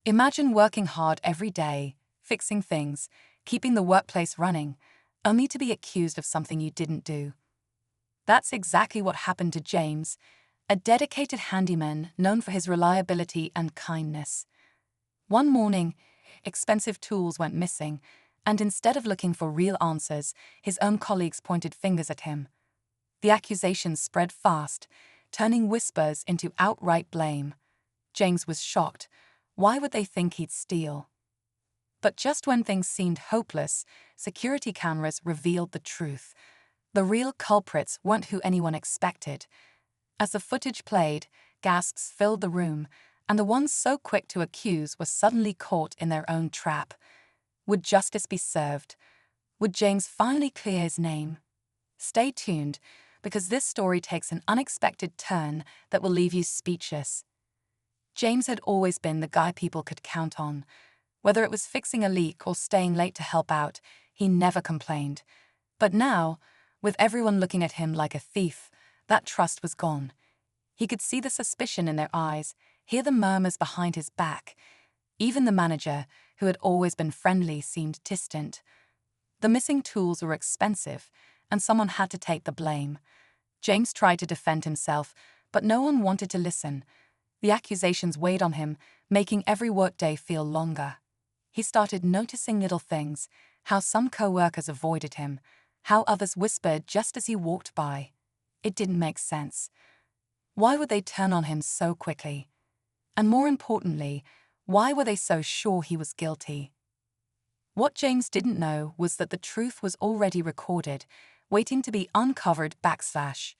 Imagine working hard every day, fixing things, keeping the workplace running, only to be accused of something you didn't do. That's exactly what happened to James, a dedicated handyman known for his reliability and kindness. One morning, expensive tools went missing, and instead of looking for real answers, his own colleagues pointed fingers at him. The accusations spread fast, turning whispers into outright blame. James was shocked. Why would they think he'd steal? But just when things seemed hopeless, security cameras revealed the truth. The real culprits weren't who anyone expected. As the footage played, gasps filled the room, and the ones so quick to accuse were suddenly caught in their own trap. Would justice be served? Would James finally clear his name? Stay tuned, because this story takes an unexpected turn that will leave you speechless. James had always been the guy people could count on. Whether it was fixing a leak or staying late to help out, he never complained. But now, with everyone looking at him like a thief, that trust was gone. He could see the suspicion in their eyes, hear the murmurs behind his back. Even the manager, who had always been friendly, seemed distant. The missing tools were expensive, and someone had to take the blame. James tried to defend himself, but no one wanted to listen. The accusations weighed on him, making every workday feel longer. He started noticing little things, how some co-workers avoided him, how others whispered just as he walked by. It didn't make sense. Why would they turn on him so quickly? And more importantly, why were they so sure he was guilty? What James didn't know was that the truth was already recorded, waiting to be uncovered /.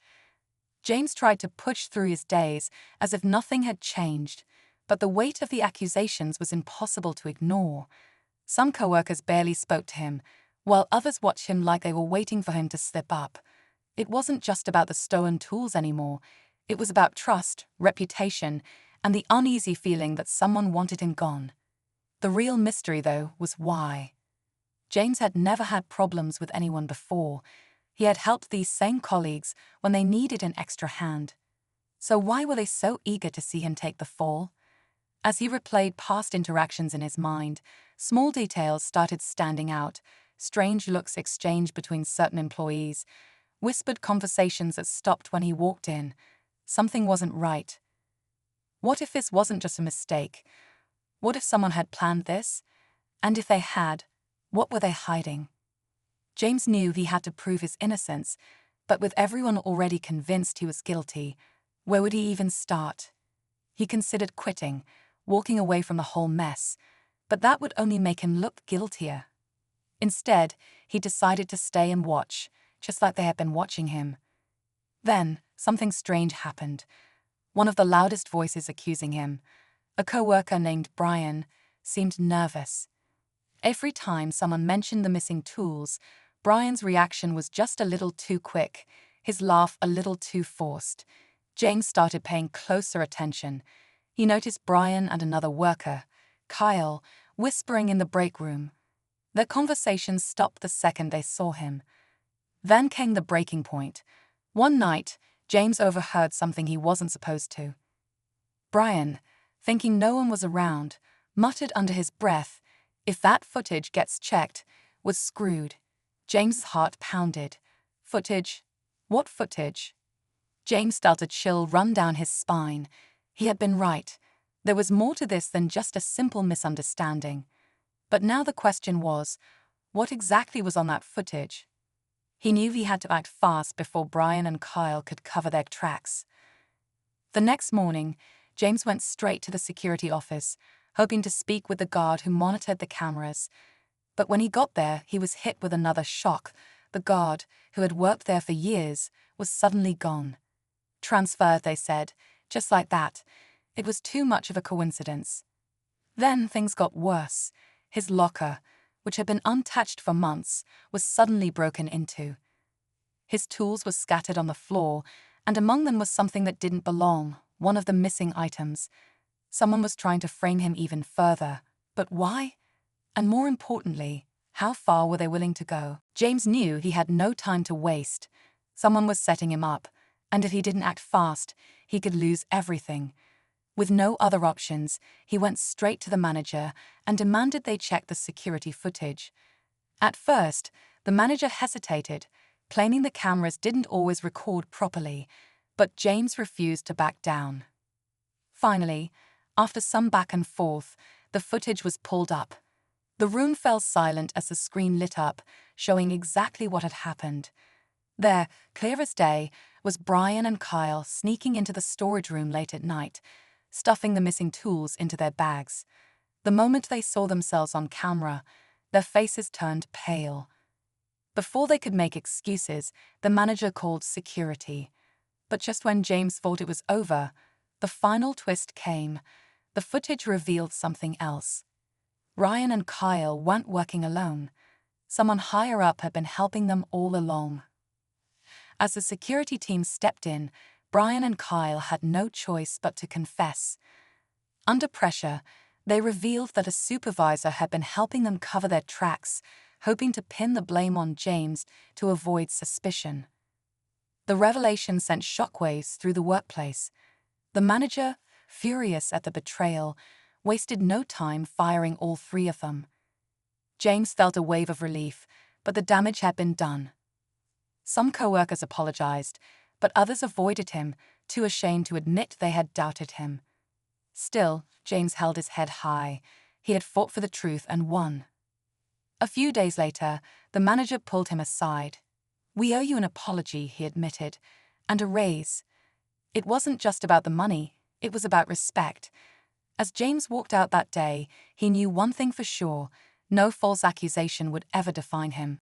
James tried to push through his days as if nothing had changed, but the weight of the accusations was impossible to ignore. Some coworkers barely spoke to him, while others watched him like they were waiting for him to slip up. It wasn't just about the stolen tools anymore. It was about trust, reputation, and the uneasy feeling that someone wanted him gone. The real mystery, though, was why. James had never had problems with anyone before. He had helped these same colleagues when they needed an extra hand. So why were they so eager to see him take the fall? As he replayed past interactions in his mind, small details started standing out, strange looks exchanged between certain employees, whispered conversations that stopped when he walked in. Something wasn't right. What if this wasn't just a mistake? What if someone had planned this? And if they had, what were they hiding? James knew he had to prove his innocence, but with everyone already convinced he was guilty, where would he even start? He considered quitting, walking away from the whole mess, but that would only make him look guiltier. Instead, he decided to stay and watch, just like they had been watching him. Then, something strange happened. One of the loudest voices accusing him, a co-worker named Brian, seemed nervous. Every time someone mentioned the missing tools, Brian's reaction was just a little too quick, his laugh a little too forced. James started paying closer attention. He noticed Brian and another worker, Kyle, whispering in the break room. Their conversations stopped the second they saw him. Then came the breaking point. One night, James overheard something he wasn't supposed to. Brian, thinking no one was around, muttered under his breath, "If that footage gets checked, we're screwed." James's heart pounded. Footage? What footage? James felt a chill run down his spine. He had been right. There was more to this than just a simple misunderstanding. But now the question was, what exactly was on that footage? He knew he had to act fast before Brian and Kyle could cover their tracks. The next morning, James went straight to the security office, hoping to speak with the guard who monitored the cameras. But when he got there, he was hit with another shock. The guard, who had worked there for years, was suddenly gone. Transferred, they said, just like that. It was too much of a coincidence. Then things got worse. His locker, which had been untouched for months, was suddenly broken into. His tools were scattered on the floor, and among them was something that didn't belong, one of the missing items. Someone was trying to frame him even further. But why? And more importantly, how far were they willing to go? James knew he had no time to waste. Someone was setting him up, and if he didn't act fast, he could lose everything. With no other options, he went straight to the manager and demanded they check the security footage. At first, the manager hesitated, claiming the cameras didn't always record properly, but James refused to back down. Finally, after some back and forth, the footage was pulled up. The room fell silent as the screen lit up, showing exactly what had happened. There, clear as day, was Brian and Kyle sneaking into the storage room late at night, stuffing the missing tools into their bags. The moment they saw themselves on camera, their faces turned pale. Before they could make excuses, the manager called security. But just when James thought it was over, the final twist came. The footage revealed something else. Ryan and Kyle weren't working alone. Someone higher up had been helping them all along. As the security team stepped in, Brian and Kyle had no choice but to confess. Under pressure, they revealed that a supervisor had been helping them cover their tracks, hoping to pin the blame on James to avoid suspicion. The revelation sent shockwaves through the workplace. The manager, furious at the betrayal, wasted no time firing all three of them. James felt a wave of relief, but the damage had been done. Some co-workers apologized, but others avoided him, too ashamed to admit they had doubted him. Still, James held his head high. He had fought for the truth and won. A few days later, the manager pulled him aside. "We owe you an apology," he admitted, "and a raise." It wasn't just about the money, it was about respect. As James walked out that day, he knew one thing for sure: no false accusation would ever define him.